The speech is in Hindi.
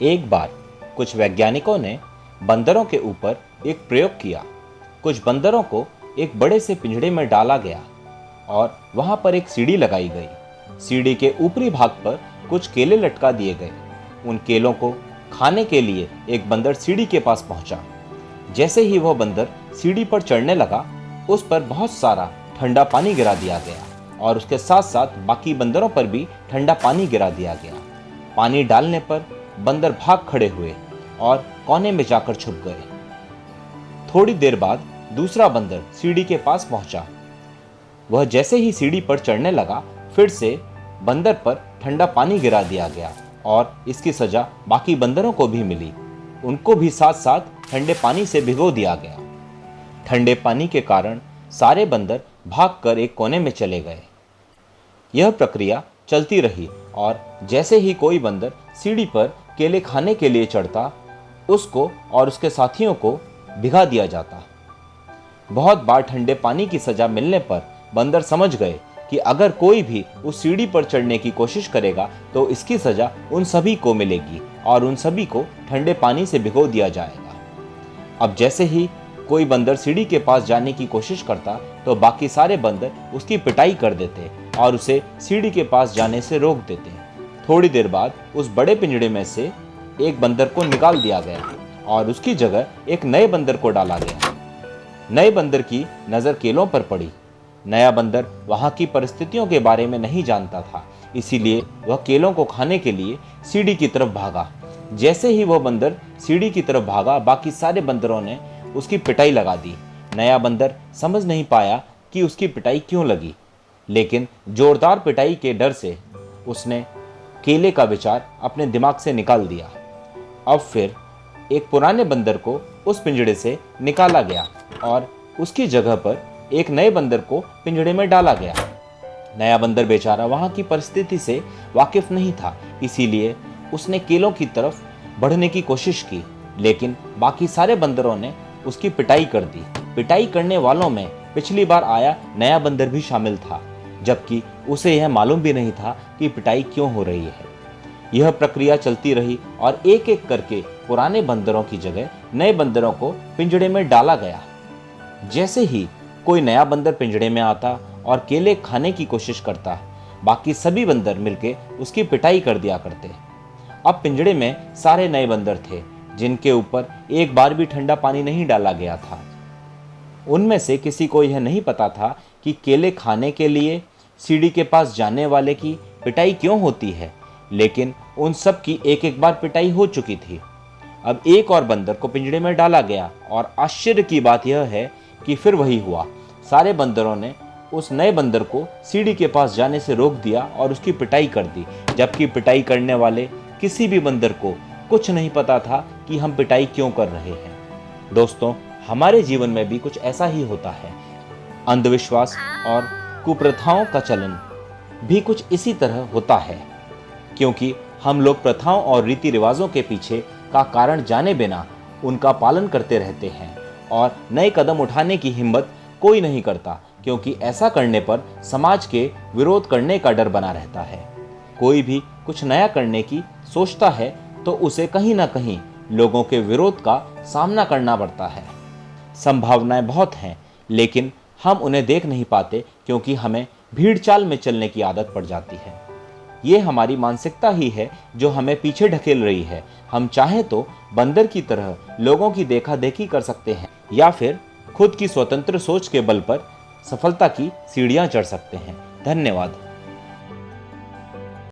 एक बार कुछ वैज्ञानिकों ने बंदरों के ऊपर एक प्रयोग किया। कुछ बंदरों को एक बड़े से पिंजड़े में डाला गया और वहां पर एक सीढ़ी लगाई गई। सीढ़ी के ऊपरी भाग पर कुछ केले लटका दिए गए। उन केलों को खाने के लिए एक बंदर सीढ़ी के पास पहुंचा। जैसे ही वह बंदर सीढ़ी पर चढ़ने लगा, उस पर बहुत सारा ठंडा पानी गिरा दिया गया और उसके साथ साथ बाकी बंदरों पर भी ठंडा पानी गिरा दिया गया। पानी डालने पर बंदर भाग खड़े हुए और कोने में जाकर छुप गए। थोड़ी देर बाद दूसरा बंदर सीढ़ी के पास पहुंचा। वह जैसे ही सीढ़ी पर चढ़ने लगा, फिर से बंदर पर ठंडा पानी गिरा दिया गया और इसकी सजा बाकी बंदरों को भी मिली। उनको भी साथ साथ ठंडे पानी से भिगो दिया गया। ठंडे पानी के कारण सारे बंदर भागकर एक कोने में चले गए। यह प्रक्रिया चलती रही और जैसे ही कोई बंदर सीढ़ी पर केले खाने के लिए चढ़ता, उसको और उसके साथियों को भिगा दिया जाता। बहुत बार ठंडे पानी की सजा मिलने पर बंदर समझ गए कि अगर कोई भी उस सीढ़ी पर चढ़ने की कोशिश करेगा तो इसकी सजा उन सभी को मिलेगी और उन सभी को ठंडे पानी से भिगो दिया जाएगा। अब जैसे ही कोई बंदर सीढ़ी के पास जाने की कोशिश करता तो बाकी सारे बंदर उसकी पिटाई कर देते और उसे सीढ़ी के पास जाने से रोक देते। थोड़ी देर बाद उस बड़े पिंजड़े में से एक बंदर को निकाल दिया गया और उसकी जगह एक नए बंदर को डाला गया। नए बंदर की नज़र केलों पर पड़ी। नया बंदर वहाँ की परिस्थितियों के बारे में नहीं जानता था, इसीलिए वह केलों को खाने के लिए सीढ़ी की तरफ भागा। जैसे ही वह बंदर सीढ़ी की तरफ भागा, बाकी सारे बंदरों ने उसकी पिटाई लगा दी। नया बंदर समझ नहीं पाया कि उसकी पिटाई क्यों लगी, लेकिन जोरदार पिटाई के डर से उसने केले का विचार अपने दिमाग से निकाल दिया। अब फिर एक पुराने बंदर को उस पिंजड़े से निकाला गया और उसकी जगह पर एक नए बंदर को पिंजड़े में डाला गया। नया बंदर बेचारा वहाँ की परिस्थिति से वाकिफ नहीं था, इसीलिए उसने केलों की तरफ बढ़ने की कोशिश की, लेकिन बाकी सारे बंदरों ने उसकी पिटाई कर दी। पिटाई करने वालों में पिछली बार आया नया बंदर भी शामिल था, जबकि उसे यह मालूम भी नहीं था कि पिटाई क्यों हो रही है। यह प्रक्रिया चलती रही और एक एक करके पुराने बंदरों की जगह नए बंदरों को पिंजड़े में डाला गया। जैसे ही कोई नया बंदर पिंजड़े में आता और केले खाने की कोशिश करता, बाकी सभी बंदर मिलकर उसकी पिटाई कर दिया करते। अब पिंजड़े में सारे नए बंदर थे जिनके ऊपर एक बार भी ठंडा पानी नहीं डाला गया था। उनमें से किसी को यह नहीं पता था कि केले खाने के लिए सीढ़ी के पास जाने वाले की पिटाई क्यों होती है, लेकिन उन सब की एक एक बार पिटाई हो चुकी थी। अब एक और बंदर को पिंजड़े में डाला गया और आश्चर्य की बात यह है कि फिर वही हुआ। सारे बंदरों ने उस नए बंदर को सीढ़ी के पास जाने से रोक दिया और उसकी पिटाई कर दी, जबकि पिटाई करने वाले किसी भी बंदर को कुछ नहीं पता था कि हम पिटाई क्यों कर रहे हैं। दोस्तों, हमारे जीवन में भी कुछ ऐसा ही होता है। अंधविश्वास और कुप्रथाओं का चलन भी कुछ इसी तरह होता है, क्योंकि हम लोग प्रथाओं और रीति रिवाजों के पीछे का कारण जाने बिना उनका पालन करते रहते हैं और नए कदम उठाने की हिम्मत कोई नहीं करता, क्योंकि ऐसा करने पर समाज के विरोध करने का डर बना रहता है। कोई भी कुछ नया करने की सोचता है तो उसे कहीं ना कहीं लोगों के विरोध का सामना करना पड़ता है। संभावनाएं बहुत हैं, लेकिन हम उन्हें देख नहीं पाते क्योंकि हमें भीड़ चाल में चलने की आदत पड़ जाती है। ये हमारी मानसिकता ही है जो हमें पीछे ढकेल रही है। हम चाहें तो बंदर की तरह लोगों की देखा देखी कर सकते हैं या फिर खुद की स्वतंत्र सोच के बल पर सफलता की सीढ़ियां चढ़ सकते हैं। धन्यवाद।